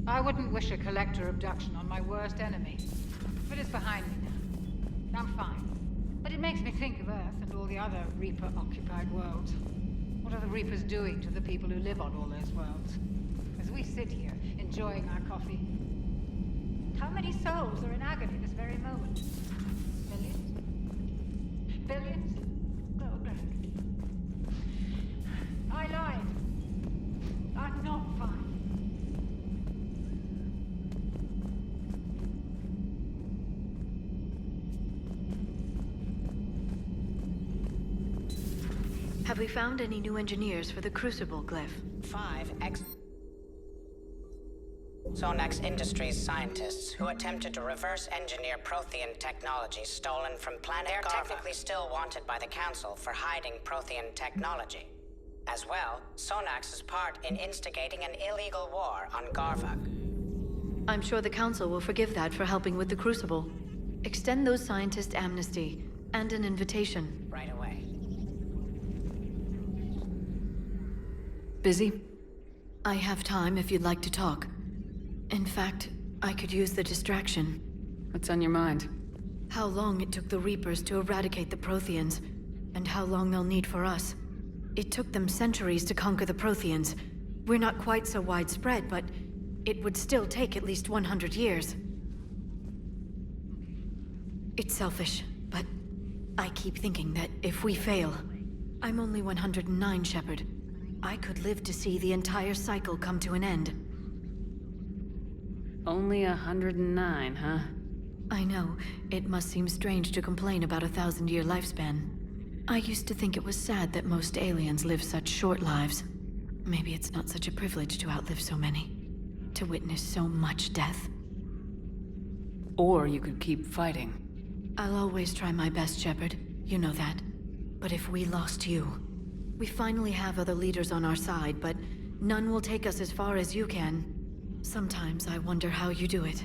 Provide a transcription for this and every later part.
I wouldn't wish a collector abduction on my worst enemy. But it's behind me now. I'm fine. But it makes me think of Earth and all the other Reaper-occupied worlds. What are the Reapers doing to the people who live on all those worlds? As we sit here, enjoying our coffee. How many souls are in agony this very moment? Millions? Billions? Oh, Greg. I lied. I'm not fine. Have we found any new engineers for the Crucible glyph? 5 Sonax Industries scientists who attempted to reverse engineer Prothean technology stolen from planet They're Garva. Technically still wanted by the Council for hiding Prothean technology. As well, Sonax is part in instigating an illegal war on Garva. I'm sure the Council will forgive that for helping with the Crucible. Extend those scientists amnesty and an invitation. Right away. Busy? I have time if you'd like to talk. In fact, I could use the distraction. What's on your mind? How long it took the Reapers to eradicate the Protheans, and how long they'll need for us. It took them centuries to conquer the Protheans. We're not quite so widespread, but it would still take at least 100 years. It's selfish, but I keep thinking that if we fail... I'm only 109, Shepard. I could live to see the entire cycle come to an end. Only 109, huh? I know. It must seem strange to complain about a 1,000-year lifespan. I used to think it was sad that most aliens live such short lives. Maybe it's not such a privilege to outlive so many. To witness so much death. Or you could keep fighting. I'll always try my best, Shepard. You know that. But if we lost you... We finally have other leaders on our side, but none will take us as far as you can. Sometimes I wonder how you do it.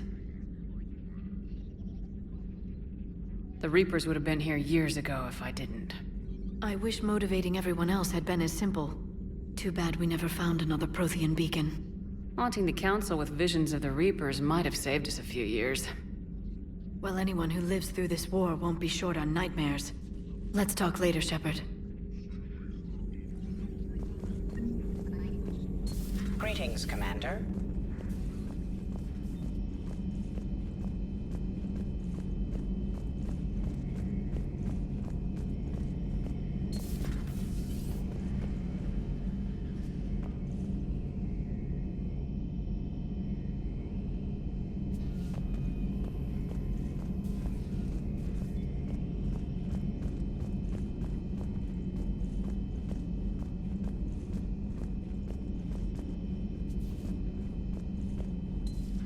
The Reapers would have been here years ago if I didn't. I wish motivating everyone else had been as simple. Too bad we never found another Prothean beacon. Haunting the Council with visions of the Reapers might have saved us a few years. Well, anyone who lives through this war won't be short on nightmares. Let's talk later, Shepard. Greetings, Commander.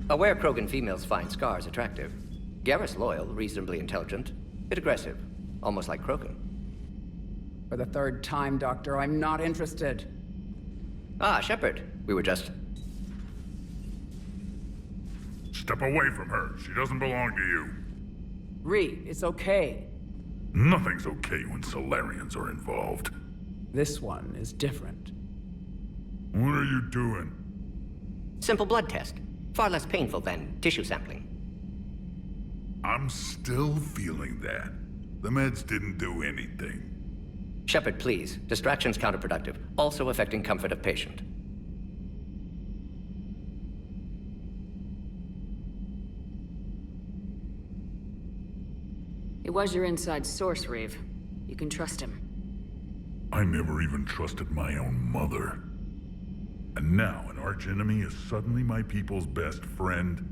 Aware Krogan females find scars attractive. Garrus loyal, reasonably intelligent, bit aggressive, almost like Krogan. For the third time, Doctor, I'm not interested. Ah, Shepard. We were just... Step away from her. She doesn't belong to you. Ree, it's okay. Nothing's okay when Solarians are involved. This one is different. What are you doing? Simple blood test. Far less painful than tissue sampling. I'm still feeling that. The meds didn't do anything. Shepard, please. Distraction's counterproductive, also affecting comfort of patient. It was your inside source, Reeve. You can trust him. I never even trusted my own mother. And now an archenemy is suddenly my people's best friend?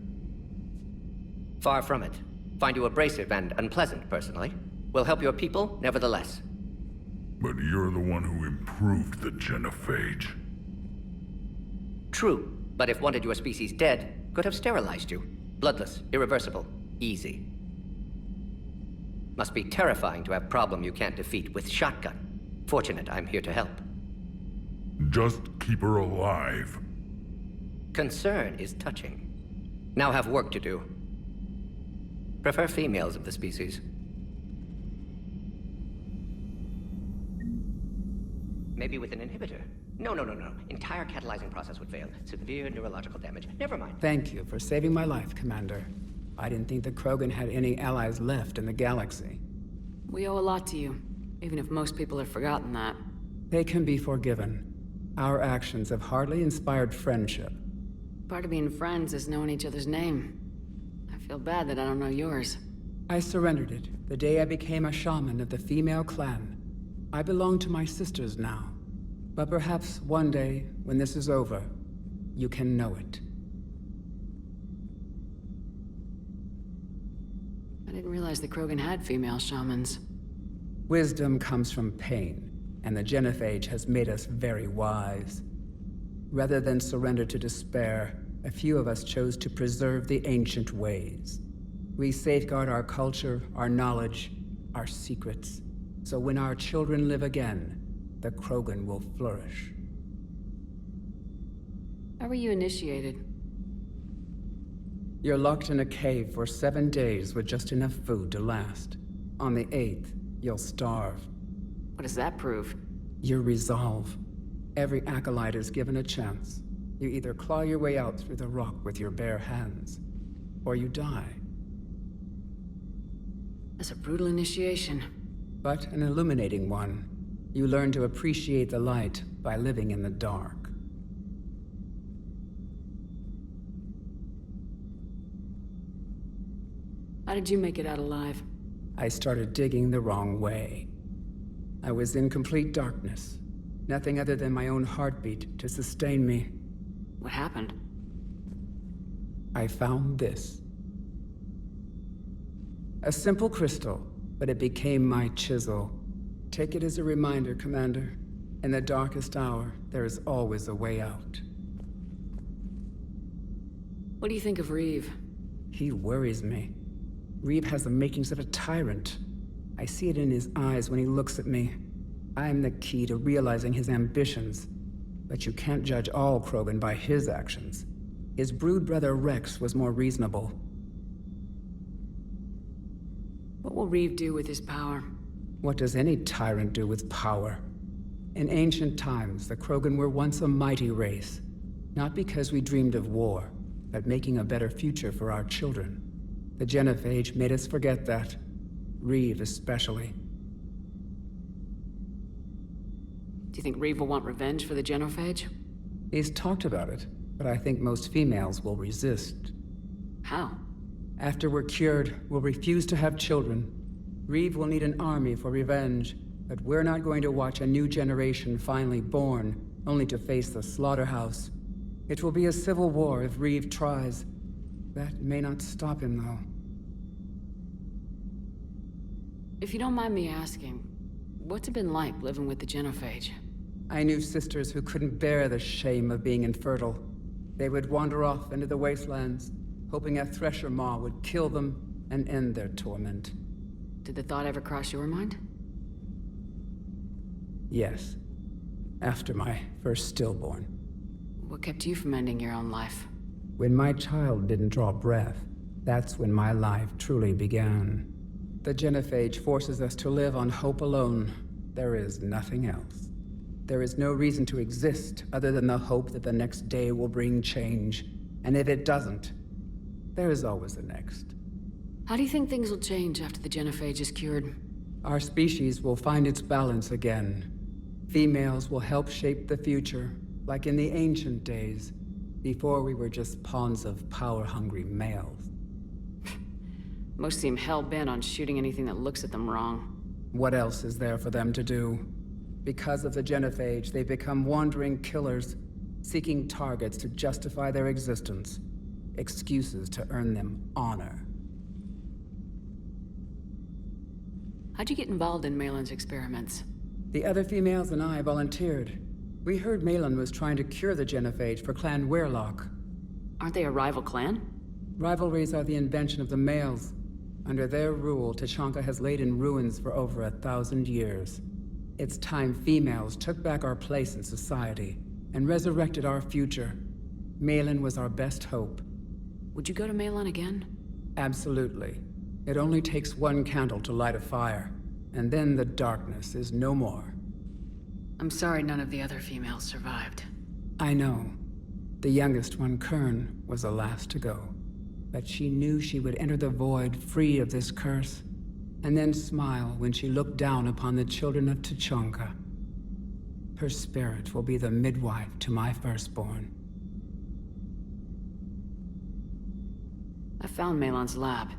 Far from it. Find you abrasive and unpleasant, personally. Will help your people, nevertheless. But you're the one who improved the genophage. True, but if wanted your species dead, could have sterilized you. Bloodless, irreversible, easy. Must be terrifying to have problem you can't defeat with shotgun. Fortunate I'm here to help. Just keep her alive. Concern is touching. Now have work to do. Prefer females of the species. Maybe with an inhibitor. No, no, no, no. Entire catalyzing process would fail. Severe neurological damage. Never mind. Thank you for saving my life, Commander. I didn't think the Krogan had any allies left in the galaxy. We owe a lot to you, even if most people have forgotten that. They can be forgiven. Our actions have hardly inspired friendship. Part of being friends is knowing each other's name. I feel bad that I don't know yours. I surrendered it the day I became a shaman of the female clan. I belong to my sisters now. But perhaps one day, when this is over, you can know it. I didn't realize the Krogan had female shamans. Wisdom comes from pain, and the genophage has made us very wise. Rather than surrender to despair, a few of us chose to preserve the ancient ways. We safeguard our culture, our knowledge, our secrets, so when our children live again, the Krogan will flourish. How were you initiated? You're locked in a cave for 7 days with just enough food to last. On the 8th, you'll starve. What does that prove? Your resolve. Every acolyte is given a chance. You either claw your way out through the rock with your bare hands, or you die. That's a brutal initiation. But an illuminating one. You learn to appreciate the light by living in the dark. How did you make it out alive? I started digging the wrong way. I was in complete darkness. Nothing other than my own heartbeat to sustain me. What happened? I found this. A simple crystal, but it became my chisel. Take it as a reminder, Commander. In the darkest hour, there is always a way out. What do you think of Reeve? He worries me. Reeve has the makings of a tyrant. I see it in his eyes when he looks at me. I'm the key to realizing his ambitions. But you can't judge all Krogan by his actions. His brood brother Rex was more reasonable. What will Reeve do with his power? What does any tyrant do with power? In ancient times, the Krogan were once a mighty race. Not because we dreamed of war, but making a better future for our children. The genophage made us forget that. Reeve especially. Do you think Reeve will want revenge for the genophage? He's talked about it, but I think most females will resist. How? After we're cured, we'll refuse to have children. Reeve will need an army for revenge, but we're not going to watch a new generation finally born, only to face the slaughterhouse. It will be a civil war if Reeve tries. That may not stop him, though. If you don't mind me asking, what's it been like living with the genophage? I knew sisters who couldn't bear the shame of being infertile. They would wander off into the wastelands, hoping a thresher maw would kill them and end their torment. Did the thought ever cross your mind? Yes. After my first stillborn. What kept you from ending your own life? When my child didn't draw breath, that's when my life truly began. The genophage forces us to live on hope alone. There is nothing else. There is no reason to exist other than the hope that the next day will bring change. And if it doesn't, there is always the next. How do you think things will change after the genophage is cured? Our species will find its balance again. Females will help shape the future, like in the ancient days, before we were just pawns of power-hungry males. Most seem hell-bent on shooting anything that looks at them wrong. What else is there for them to do? Because of the genophage, they become wandering killers, seeking targets to justify their existence, excuses to earn them honor. How'd you get involved in Malin's experiments? The other females and I volunteered. We heard Malin was trying to cure the genophage for Clan Weirlock. Aren't they a rival clan? Rivalries are the invention of the males. Under their rule, Tachanka has laid in ruins for over 1,000 years. It's time females took back our place in society and resurrected our future. Malin was our best hope. Would you go to Malin again? Absolutely. It only takes one candle to light a fire, and then the darkness is no more. I'm sorry none of the other females survived. I know. The youngest one, Kern, was the last to go. But she knew she would enter the void free of this curse, and then smile when she looked down upon the children of Tuchanka. Her spirit will be the midwife to my firstborn. I found Malon's lab.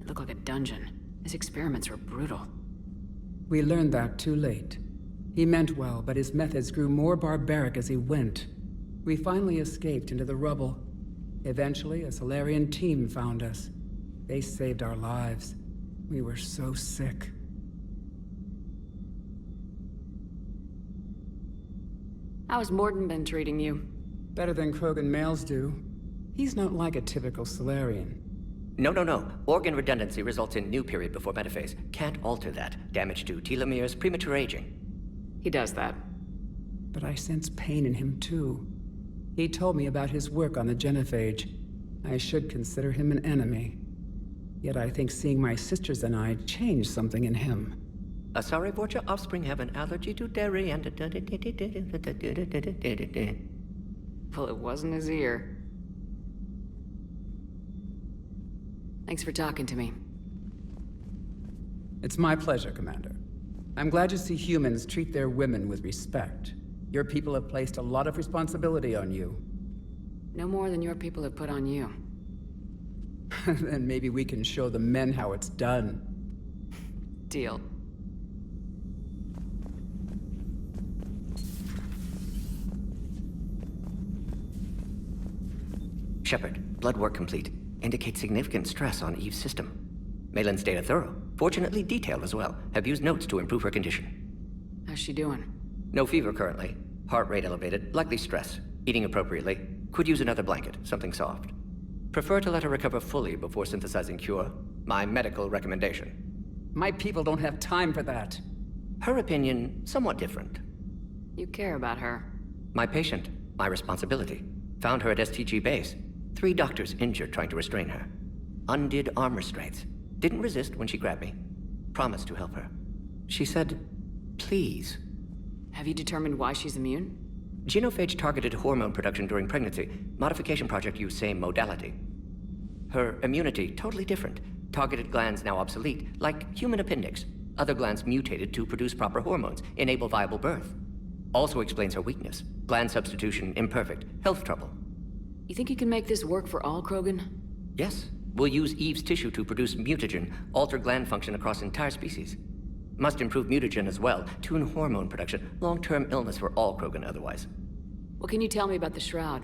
It looked like a dungeon. His experiments were brutal. We learned that too late. He meant well, but his methods grew more barbaric as he went. We finally escaped into the rubble. Eventually, a Solarian team found us. They saved our lives. We were so sick. How's Morden been treating you? Better than Krogan males do. He's not like a typical Solarian. No. Organ redundancy results in new period before metaphase. Can't alter that. Damage to telomeres, premature aging. He does that. But I sense pain in him too. He told me about his work on the genophage. I should consider him an enemy. Yet I think seeing my sisters and I changed something in him. Sorry, but your offspring have an allergy to dairy and... Well, it wasn't his ear. Thanks for talking to me. It's my pleasure, Commander. I'm glad to see humans treat their women with respect. Your people have placed a lot of responsibility on you. No more than your people have put on you. Then maybe we can show the men how it's done. Deal. Shepard, blood work complete. Indicates significant stress on Eve's system. Malin's data thorough. Fortunately detailed as well. Have used notes to improve her condition. How's she doing? No fever currently. Heart rate elevated, likely stress. Eating appropriately. Could use another blanket, something soft. Prefer to let her recover fully before synthesizing cure. My medical recommendation. My people don't have time for that. Her opinion, somewhat different. You care about her. My patient, my responsibility. Found her at STG base. 3 doctors injured trying to restrain her. Undid arm restraints. Didn't resist when she grabbed me. Promised to help her. She said, please. Have you determined why she's immune? Genophage targeted hormone production during pregnancy. Modification project used same modality. Her immunity, totally different. Targeted glands now obsolete, like human appendix. Other glands mutated to produce proper hormones, enable viable birth. Also explains her weakness. Gland substitution imperfect. Health trouble. You think you can make this work for all Krogan? Yes. We'll use Eve's tissue to produce mutagen, alter gland function across entire species. Must improve mutagen as well, tune hormone production, long-term illness for all Krogan otherwise. What can you tell me about the Shroud?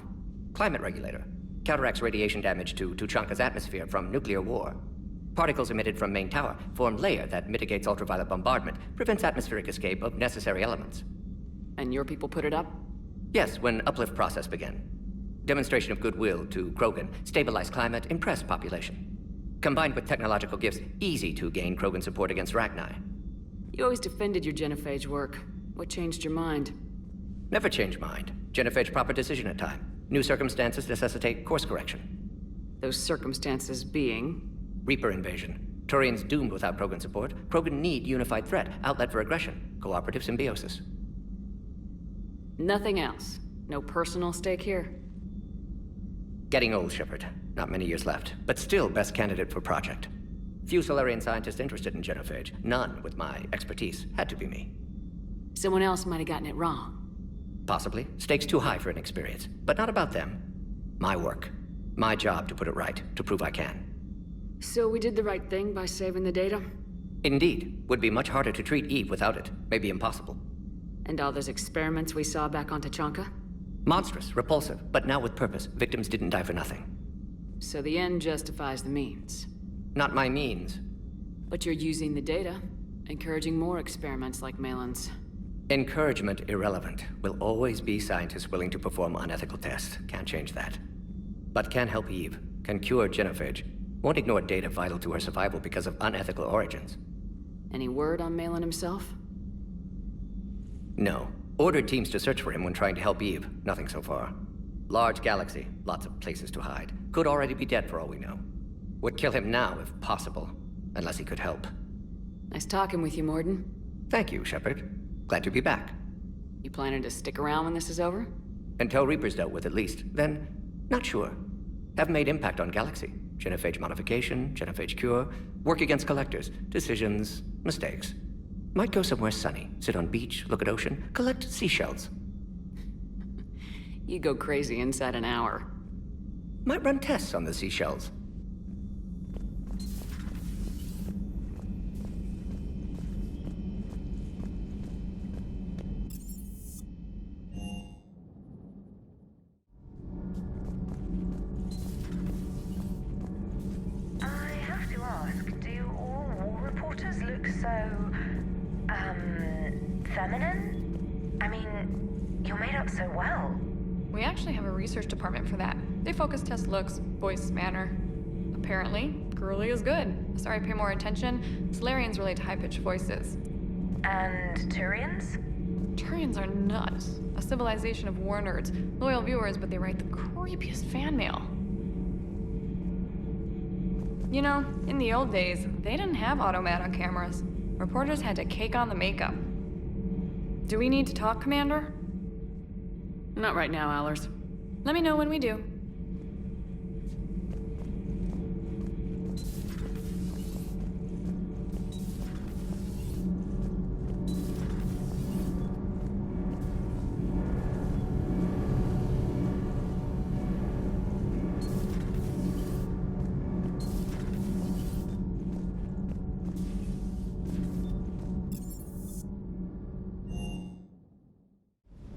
Climate regulator. Counteracts radiation damage to Tuchanka's atmosphere from nuclear war. Particles emitted from main tower form layer that mitigates ultraviolet bombardment, prevents atmospheric escape of necessary elements. And your people put it up? Yes, when uplift process began. Demonstration of goodwill to Krogan, stabilize climate, impress population. Combined with technological gifts, easy to gain Krogan support against Rachni. You always defended your genophage work. What changed your mind? Never change mind. Genophage proper decision at time. New circumstances necessitate course correction. Those circumstances being? Reaper invasion. Turians doomed without Krogan support. Krogan need unified threat, outlet for aggression, cooperative symbiosis. Nothing else? No personal stake here? Getting old, Shepard. Not many years left, but still best candidate for project. Few Solarian scientists interested in genophage. None with my expertise. Had to be me. Someone else might have gotten it wrong. Possibly. Stakes too high for inexperience. But not about them. My work. My job to put it right, to prove I can. So we did the right thing by saving the data? Indeed. Would be much harder to treat Eve without it. Maybe impossible. And all those experiments we saw back on Tuchanka? Monstrous, repulsive, but now with purpose. Victims didn't die for nothing. So the end justifies the means. Not my means. But you're using the data, encouraging more experiments like Malin's. Encouragement irrelevant. Will always be scientists willing to perform unethical tests. Can't change that. But can help Eve. Can cure genophage. Won't ignore data vital to her survival because of unethical origins. Any word on Malin himself? No. Ordered teams to search for him when trying to help Eve. Nothing so far. Large galaxy. Lots of places to hide. Could already be dead for all we know. Would kill him now if possible. Unless he could help. Nice talking with you, Morden. Thank you, Shepard. Glad to be back. You planning to stick around when this is over? Until Reaper's dealt with, at least. Then, not sure. Have made impact on Galaxy. Genophage modification, genophage cure, work against collectors, decisions, mistakes. Might go somewhere sunny, sit on beach, look at ocean, collect seashells. You go crazy inside an hour. Might run tests on the seashells. I have to ask, do all war reporters look so, feminine? I mean, you're made up so well. We actually have a research department for that. They focus test looks, voice, manner. Apparently, girly is good. Sorry, pay more attention. Solarians relate to high-pitched voices. And Turians? Turians are nuts. A civilization of war nerds. Loyal viewers, but they write the creepiest fan mail. You know, in the old days, they didn't have automat on cameras. Reporters had to cake on the makeup. Do we need to talk, Commander? Not right now, Allers. Let me know when we do.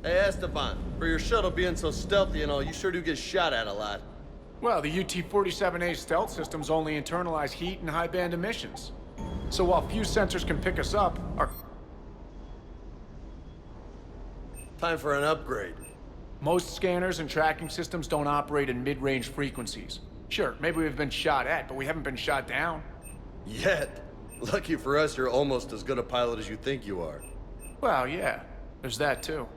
Hey, Esteban, for your shuttle being so stealthy and all, you sure do get shot at a lot. Well, the UT-47A stealth systems only internalize heat and high-band emissions. So while few sensors can pick us up, our... Time for an upgrade. most scanners and tracking systems don't operate in mid-range frequencies. Sure, maybe we've been shot at, but we haven't been shot down. Yet. Lucky for us, you're almost as good a pilot as you think you are. Well, yeah, there's that too.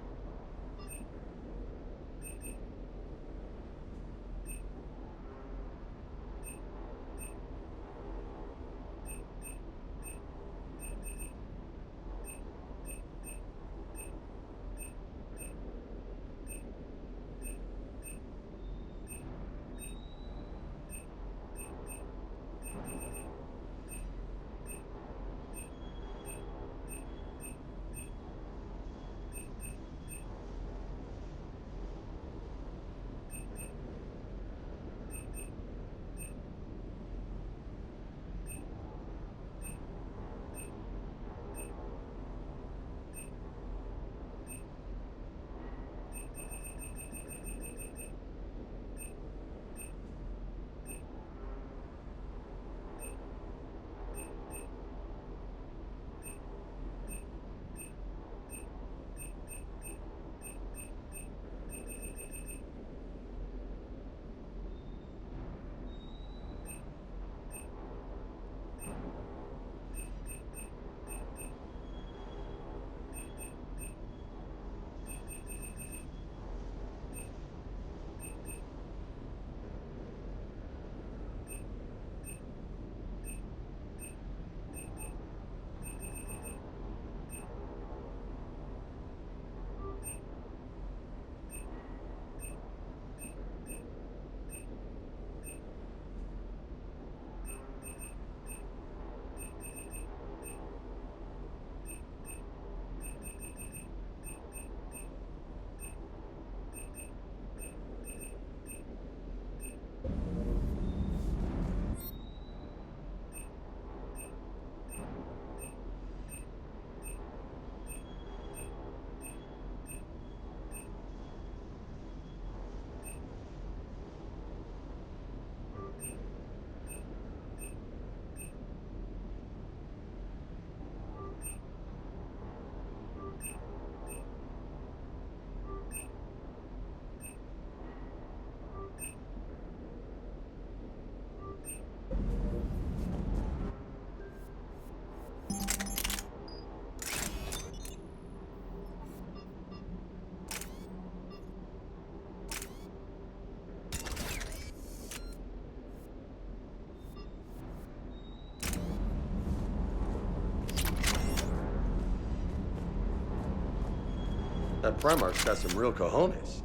That Primarch's got some real cojones.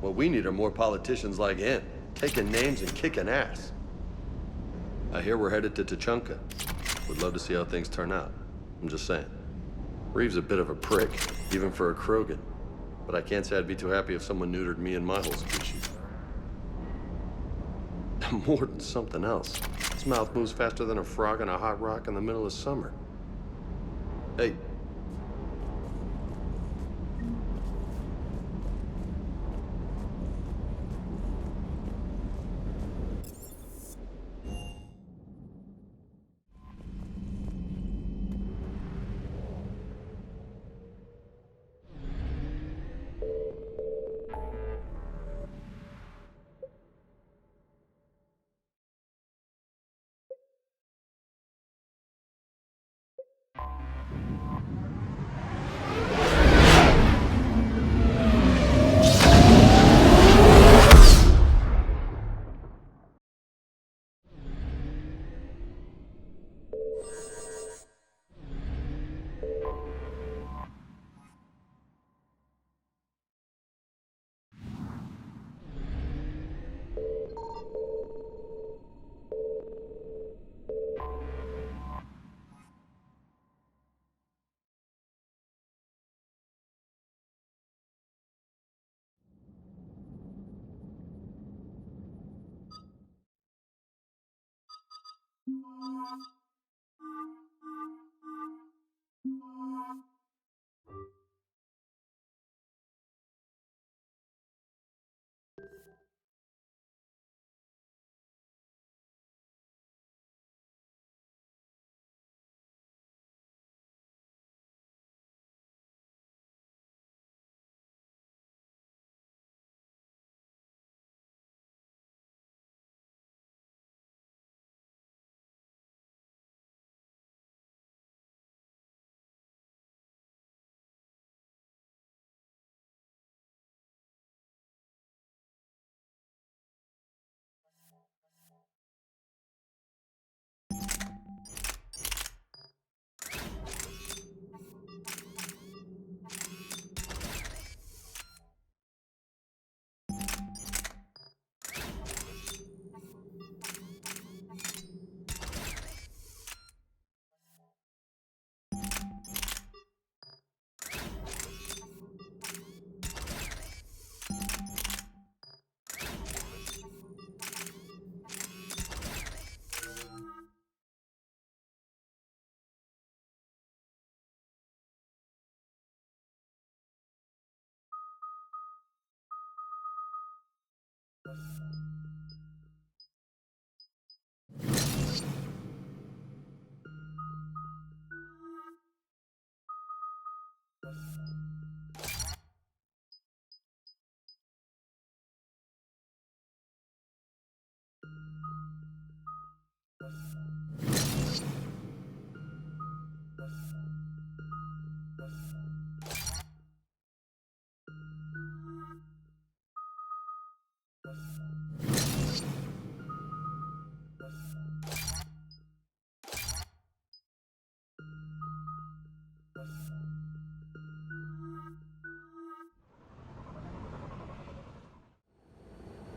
What we need are more politicians like him, taking names and kicking ass. I hear we're headed to Tuchanka. Would love to see how things turn out. I'm just saying. Reeve's a bit of a prick, even for a Krogan. But I can't say I'd be too happy if someone neutered me and my whole species. More than something else. His mouth moves faster than a frog on a hot rock in the middle of summer. Hey.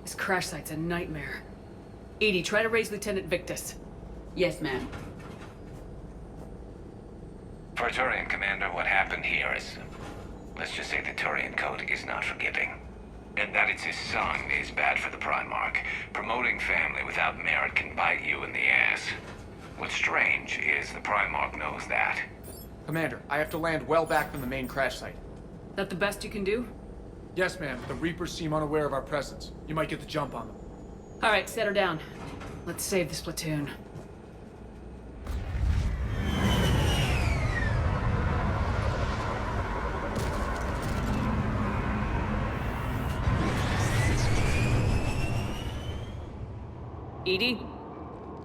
This crash site's a nightmare. Edie, try to raise Lieutenant Victus. Yes, ma'am. For a Turian commander, what happened here is... let's just say the Turian code is not forgiving. And that it's his son is bad for the Primarch. Promoting family without merit can bite you in the ass. What's strange is the Primarch knows that. Commander, I have to land well back from the main crash site. That the best you can do? Yes, ma'am. The Reapers seem unaware of our presence. You might get the jump on them. All right, set her down. Let's save this platoon. Edie?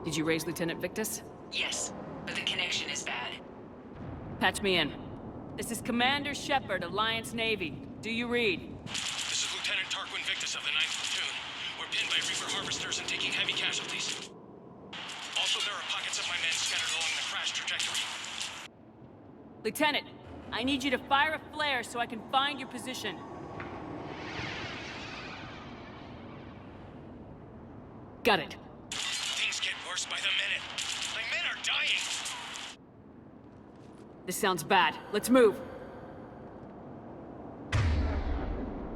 Did you raise Lieutenant Victus? Yes, but the connection is bad. Patch me in. This is Commander Shepard, Alliance Navy. Do you read? This is Lieutenant Tarquin Victus of the 9th Platoon. We're pinned by Reaper harvesters and taking heavy casualties. Also, there are pockets of my men scattered along the crash trajectory. Lieutenant, I need you to fire a flare so I can find your position. Got it. Things get worse by the minute. My men are dying. This sounds bad. Let's move.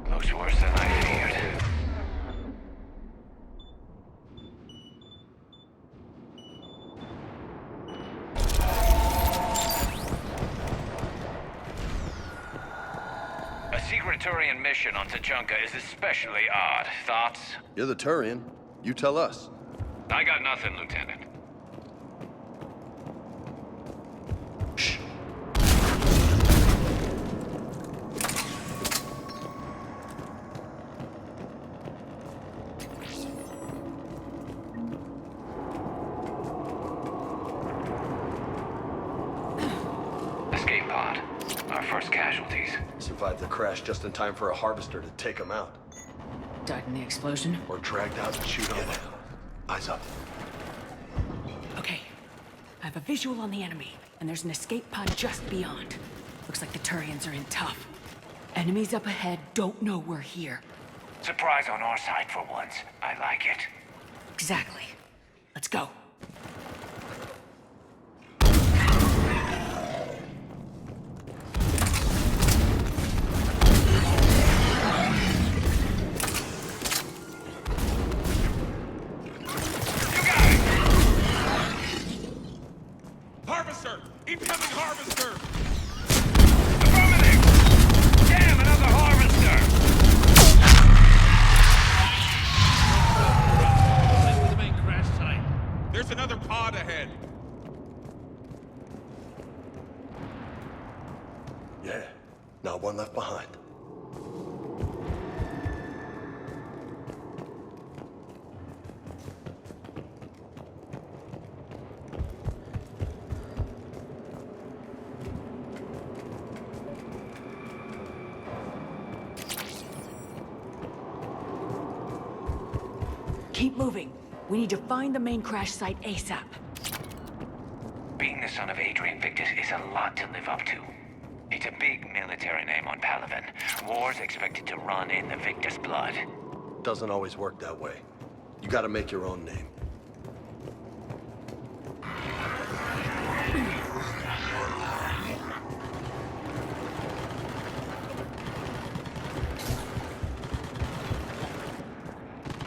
Looks worse than I feared. A secret Turian mission on Tachanka is especially odd. Thoughts? You're the Turian. You tell us. I got nothing, Lieutenant. Shh. Escape pod. Our first casualties. Survived the crash just in time for a harvester to take him out. Died in the explosion? Or dragged out and shoot on them. Eyes up. Okay. I have a visual on the enemy, and there's an escape pod just beyond. Looks like the Turians are in tough. Enemies up ahead don't know we're here. Surprise on our side for once. I like it. Exactly. Let's go. Harvester! Incoming harvester! Affirmative! Damn, another harvester! Head to the main crash site. There's another pod ahead. Yeah. Not one left behind. Keep moving. We need to find the main crash site ASAP. Being the son of Adrian Victus is a lot to live up to. It's a big military name on Palaven. War's expected to run in the Victus blood. Doesn't always work that way. You gotta make your own name.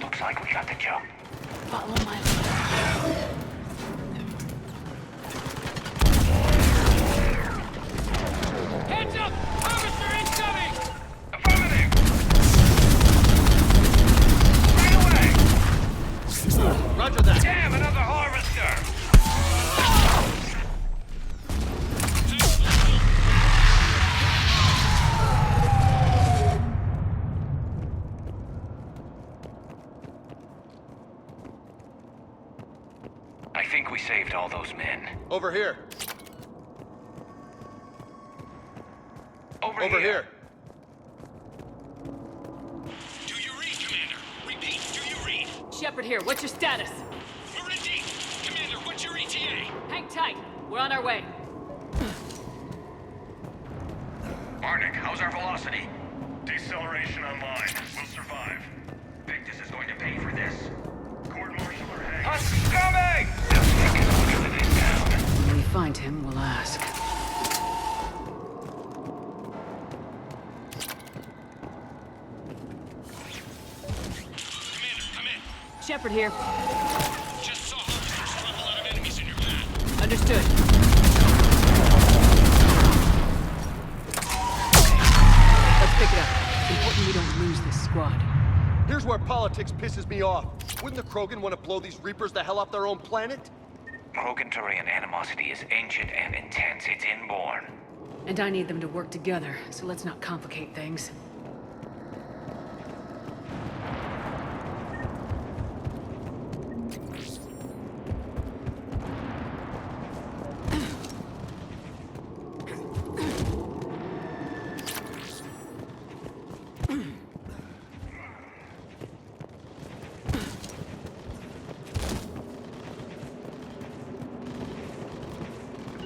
Looks like we got the jump. Follow my lead. Heads up! Harvester incoming! Affirmative! Right away! Roger that. Damn, another harvester! I think we saved all those men. Over here. Over Over here. Do you read, Commander? Repeat, do you read? Shepard here. What's your status? We're in deep. Commander, what's your ETA? Hang tight. We're on our way. Arctic, how's our velocity? Deceleration online. We'll survive. Victus is going to pay for this. Court-martial or hang. Hunt's coming! When we find him, we'll ask. Commander, come in. Shepard here. Just saw harvesters drop a lot of enemies in your path. Understood. Let's pick it up. Important we don't lose this squad. Here's where politics pisses me off. Wouldn't the Krogan want to blow these Reapers the hell off their own planet? Krogan-Turian animosity is ancient and intense. It's inborn. And I need them to work together, so let's not complicate things.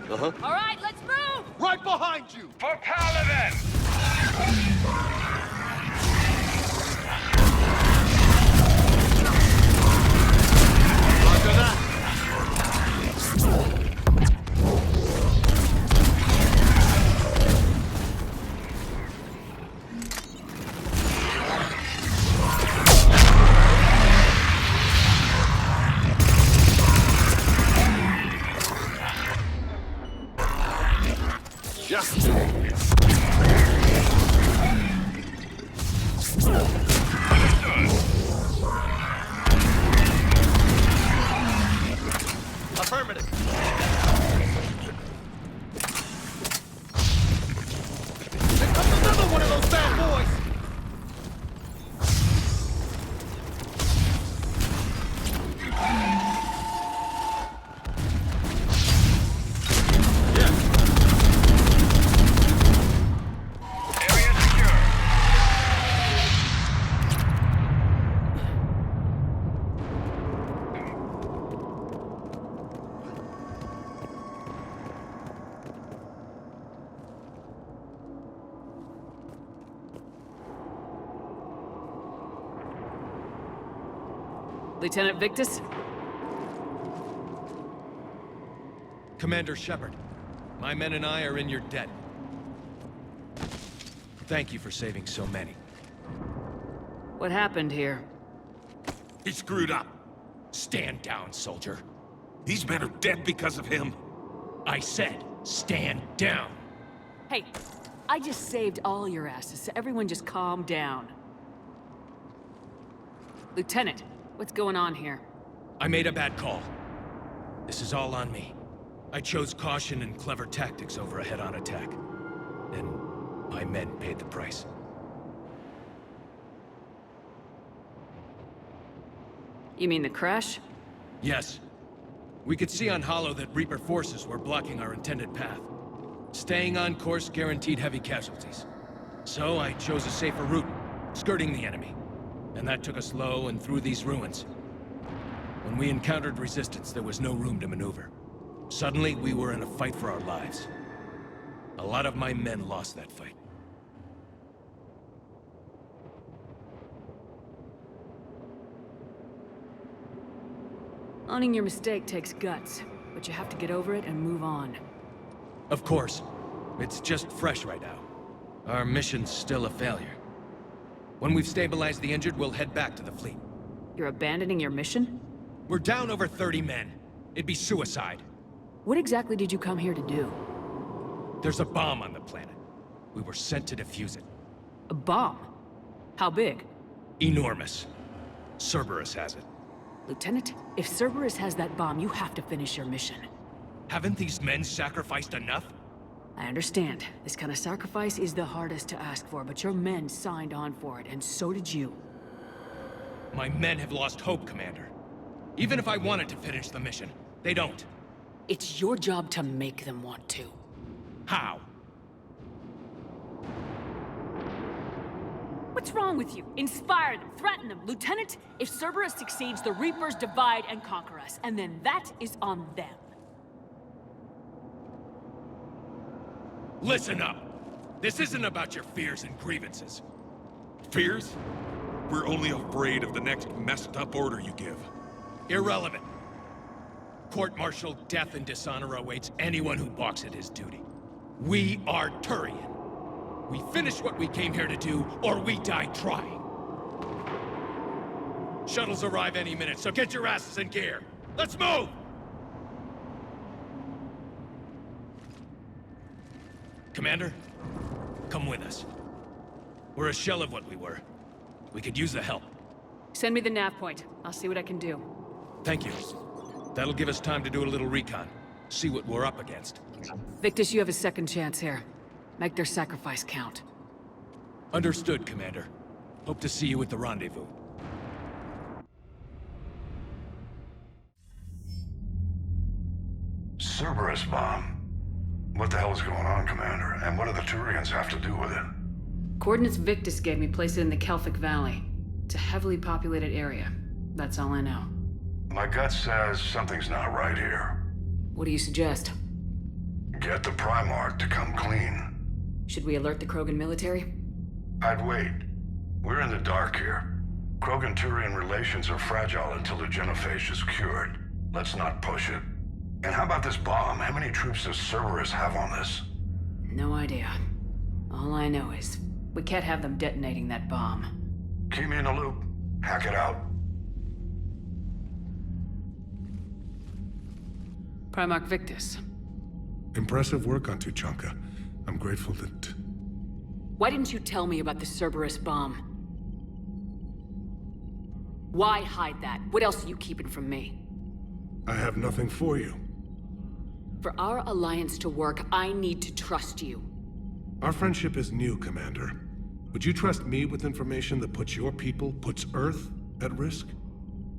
Uh-huh. All right, let's move! Right behind you! For Paladin! Roger that! Just affirmative. Here comes another one of those bad boys. Area secure. Lieutenant Victus? Commander Shepard, my men and I are in your debt. Thank you for saving so many. What happened here? He screwed up. Stand down, soldier. These men are dead because of him. I said, stand down. Hey, I just saved all your asses, so everyone just calm down. Lieutenant, what's going on here? I made a bad call. This is all on me. I chose caution and clever tactics over a head-on attack. And my men paid the price. You mean the crash? Yes. We could see on Hollow that Reaper forces were blocking our intended path. Staying on course guaranteed heavy casualties. So I chose a safer route, skirting the enemy. And that took us low and through these ruins. When we encountered resistance, there was no room to maneuver. Suddenly, we were in a fight for our lives. A lot of my men lost that fight. Owning your mistake takes guts, but you have to get over it and move on. Of course. It's just fresh right now. Our mission's still a failure. When we've stabilized the injured, we'll head back to the fleet. You're abandoning your mission? We're down over 30 men. It'd be suicide. What exactly did you come here to do? There's a bomb on the planet. We were sent to defuse it. A bomb? How big? Enormous. Cerberus has it. Lieutenant, if Cerberus has that bomb, you have to finish your mission. Haven't these men sacrificed enough? I understand. This kind of sacrifice is the hardest to ask for, but your men signed on for it, and so did you. My men have lost hope, Commander. Even if I wanted to finish the mission, they don't. It's your job to make them want to. How? What's wrong with you? Inspire them, threaten them. Lieutenant, if Cerberus succeeds, the Reapers divide and conquer us, and then that is on them. Listen up! This isn't about your fears and grievances. Fears? We're only afraid of the next messed up order you give. Irrelevant. Court-martial death and dishonor awaits anyone who balks at his duty. We are Turian. We finish what we came here to do, or we die trying. Shuttles arrive any minute, so get your asses in gear. Let's move! Commander, come with us. We're a shell of what we were. We could use the help. Send me the nav point. I'll see what I can do. Thank you. That'll give us time to do a little recon. See what we're up against. Victus, you have a second chance here. Make their sacrifice count. Understood, Commander. Hope to see you at the rendezvous. Cerberus bomb. What the hell is going on, Commander? And what do the Turians have to do with it? Coordinates Victus gave me place it in the Kelphic Valley. It's a heavily populated area. That's all I know. My gut says something's not right here. What do you suggest? Get the Primarch to come clean. Should we alert the Krogan military? I'd wait. We're in the dark here. Krogan-Turian relations are fragile until the genophage is cured. Let's not push it. And how about this bomb? How many troops does Cerberus have on this? No idea. All I know is, we can't have them detonating that bomb. Keep me in the loop. Hack it out. Primarch Victus. Impressive work on Tuchanka. I'm grateful that... Why didn't you tell me about the Cerberus bomb? Why hide that? What else are you keeping from me? I have nothing for you. For our alliance to work, I need to trust you. Our friendship is new, Commander. Would you trust me with information that puts your people, puts Earth, at risk?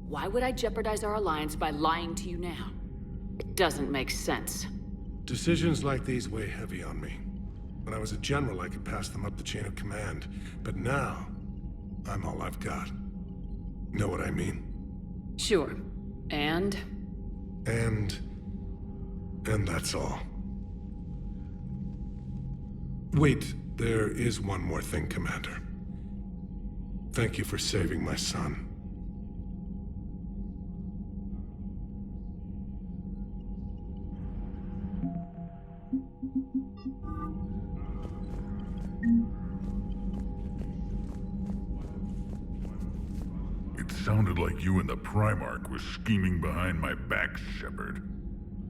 Why would I jeopardize our alliance by lying to you now? It doesn't make sense. Decisions like these weigh heavy on me. When I was a general, I could pass them up the chain of command. But now, I'm all I've got. Know what I mean? Sure. And that's all. Wait, there is one more thing, Commander. Thank you for saving my son. It sounded like you and the Primarch were scheming behind my back, Shepard.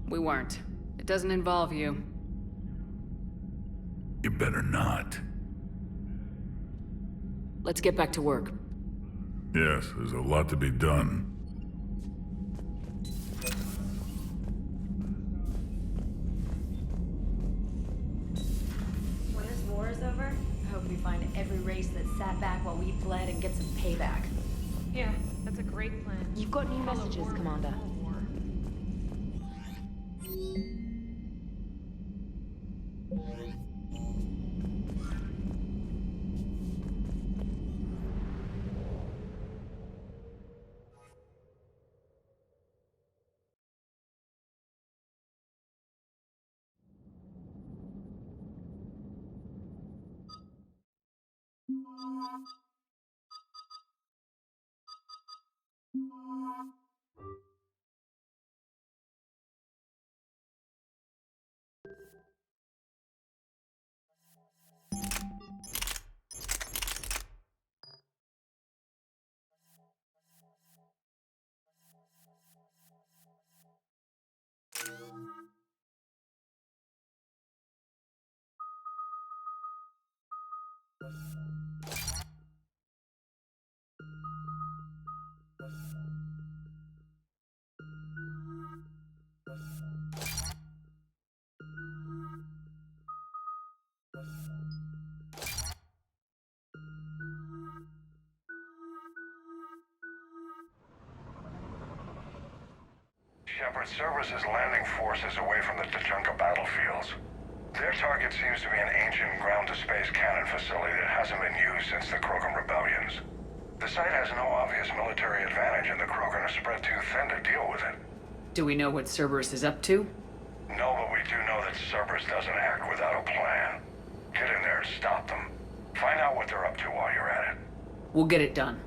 we weren't. It doesn't involve you. You better not. Let's get back to work. Yes, there's a lot to be done. When this war is over, I hope we find every race that sat back while we fled and get some payback. Yeah, that's a great plan. You've got new messages, Commander. Shepard, Cerberus is landing forces away from the Tuchanka battlefields. Their target seems to be an ancient ground-to-space cannon facility that hasn't been used since the Krogan rebellions. The site has no obvious military advantage, and the Krogan are spread too thin to deal with it. Do we know what Cerberus is up to? No, but we do know that Cerberus doesn't act without a plan. Get in there and stop them. Find out what they're up to while you're at it. We'll get it done.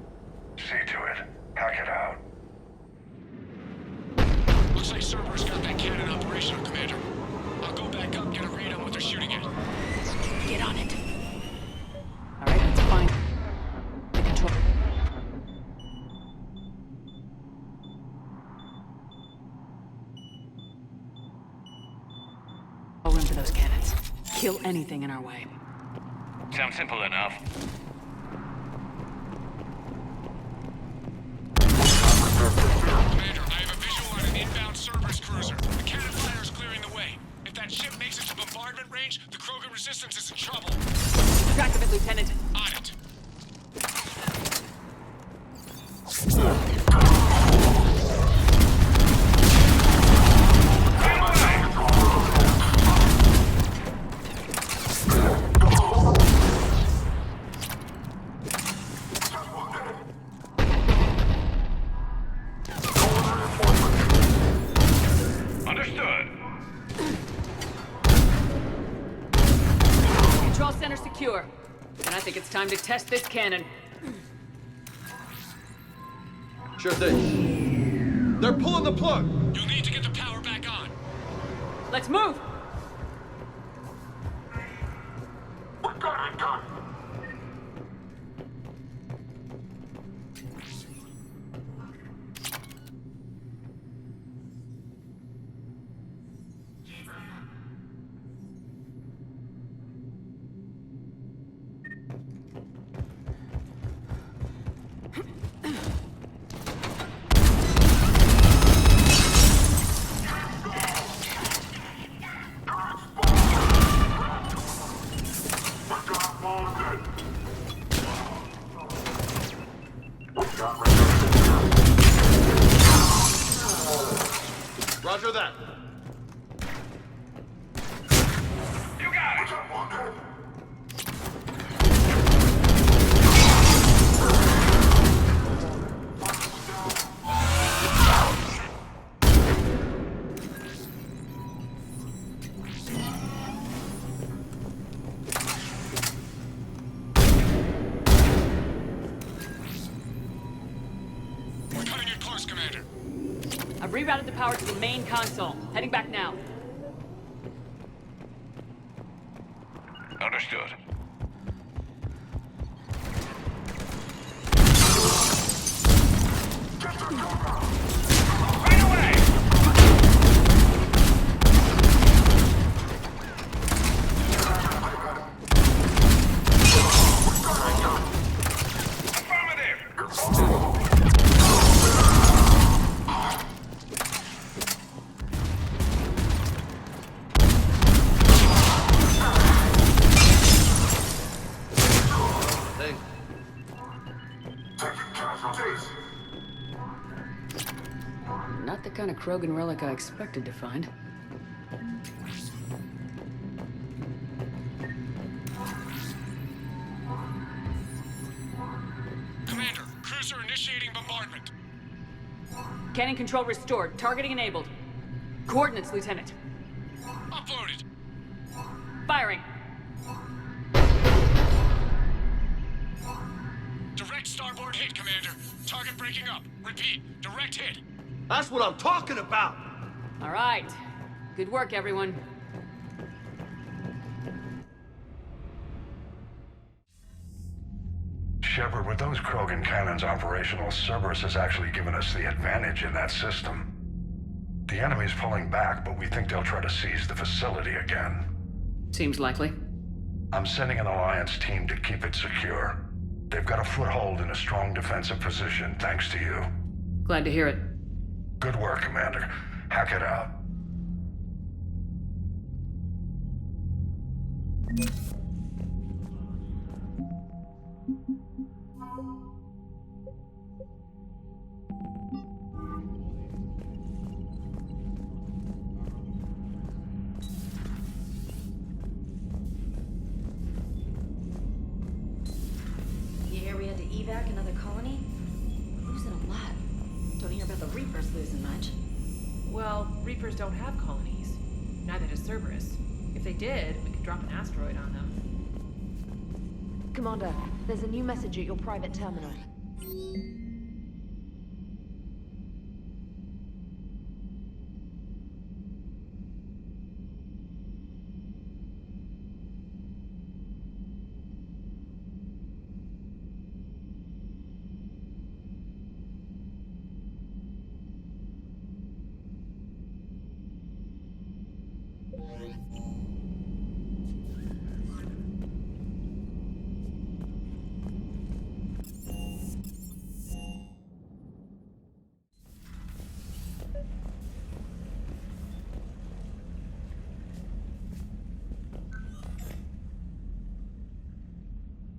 See to it. Hack it out. Looks like Cerberus got that cannon operational, Commander. I'll go back up and get a read on what they're shooting at. Get on it. All right, that's fine. The control. Room for those cannons. Kill anything in our way. Sounds simple enough. Commander, I have a visual on an inbound Cerberus cruiser. The cannon fire is clearing the way. If that ship makes it to bombardment range, the Krogan resistance is in trouble. Track of it, Lieutenant. On it. Understood. secure. And I think it's time to test this cannon. Sure thing. They're pulling the plug! You'll need to get the power back on. Let's move! Roger that. You got it! We're cutting it close, Commander. I've rerouted the power to the main console. Heading back now. Understood. Right away! Not the kind of Krogan relic I expected to find. Commander, cruiser initiating bombardment. Cannon control restored. Targeting enabled. Coordinates, Lieutenant. Uploaded. Firing. Direct starboard hit, Commander. Target breaking up. Repeat, direct hit. That's what I'm talking about! All right. Good work, everyone. Shepard, with those Krogan cannons operational, Cerberus has actually given us the advantage in that system. The enemy's pulling back, but we think they'll try to seize the facility again. Seems likely. I'm sending an Alliance team to keep it secure. They've got a foothold in a strong defensive position, thanks to you. Glad to hear it. Good work, Commander. Hack it out. You hear we had to evac another colony? We're losing a lot. Don't hear about the Reapers losing much. Well, Reapers don't have colonies. Neither does Cerberus. If they did, we could drop an asteroid on them. Commander, there's a new message at your private terminal.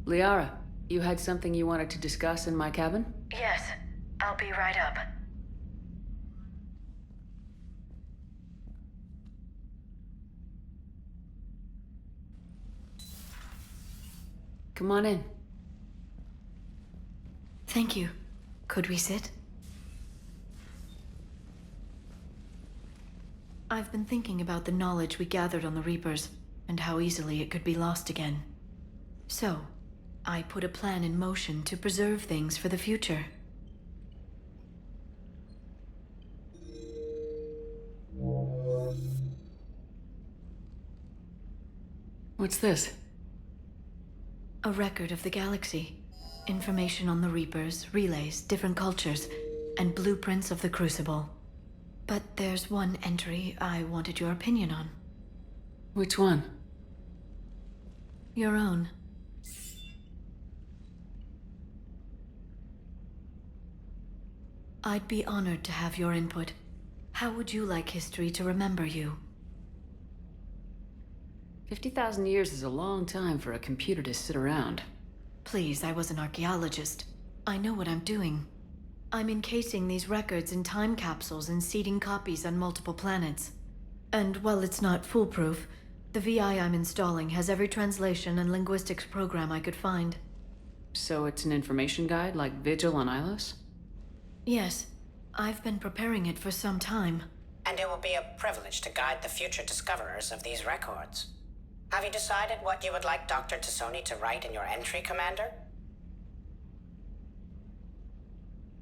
Liara, you had something you wanted to discuss in my cabin? Yes, I'll be right up. Come on in. Thank you. Could we sit? I've been thinking about the knowledge we gathered on the Reapers, and how easily it could be lost again. So, I put a plan in motion to preserve things for the future. What's this? A record of the galaxy. Information on the Reapers, relays, different cultures, and blueprints of the Crucible. But there's one entry I wanted your opinion on. Which one? Your own. I'd be honored to have your input. How would you like history to remember you? 50,000 years is a long time for a computer to sit around. Please, I was an archaeologist. I know what I'm doing. I'm encasing these records in time capsules and seeding copies on multiple planets. And while it's not foolproof, the VI I'm installing has every translation and linguistics program I could find. So it's an information guide like Vigil on Ilos? Yes, I've been preparing it for some time. And it will be a privilege to guide the future discoverers of these records. Have you decided what you would like Dr. Tassoni to write in your entry, Commander?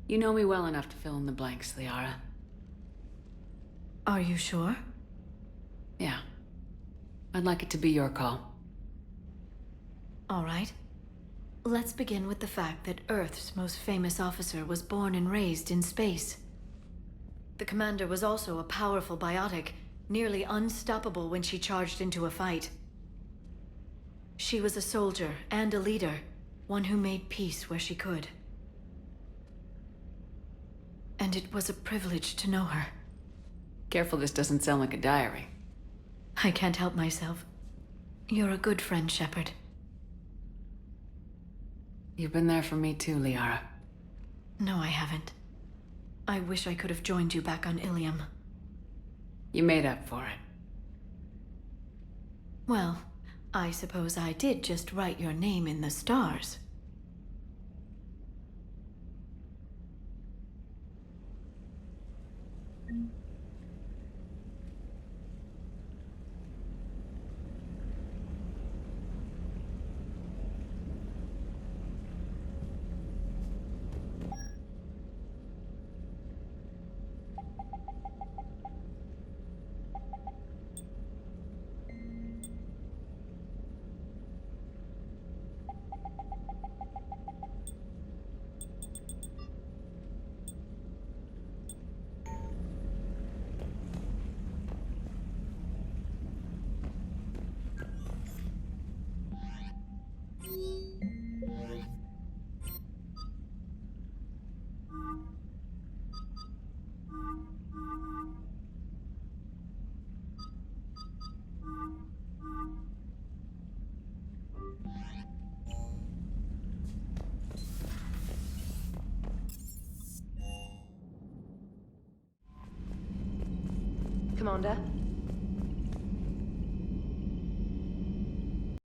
You know me well enough to fill in the blanks, Liara. Are you sure? Yeah. I'd like it to be your call. All right. Let's begin with the fact that Earth's most famous officer was born and raised in space. The commander was also a powerful biotic, nearly unstoppable when she charged into a fight. She was a soldier and a leader, one who made peace where she could. And it was a privilege to know her. Careful this doesn't sound like a diary. I can't help myself. You're a good friend, Shepard. You've been there for me too, Liara. No, I haven't. I wish I could have joined you back on Ilium. You made up for it. Well, I suppose I did just write your name in the stars. Commander,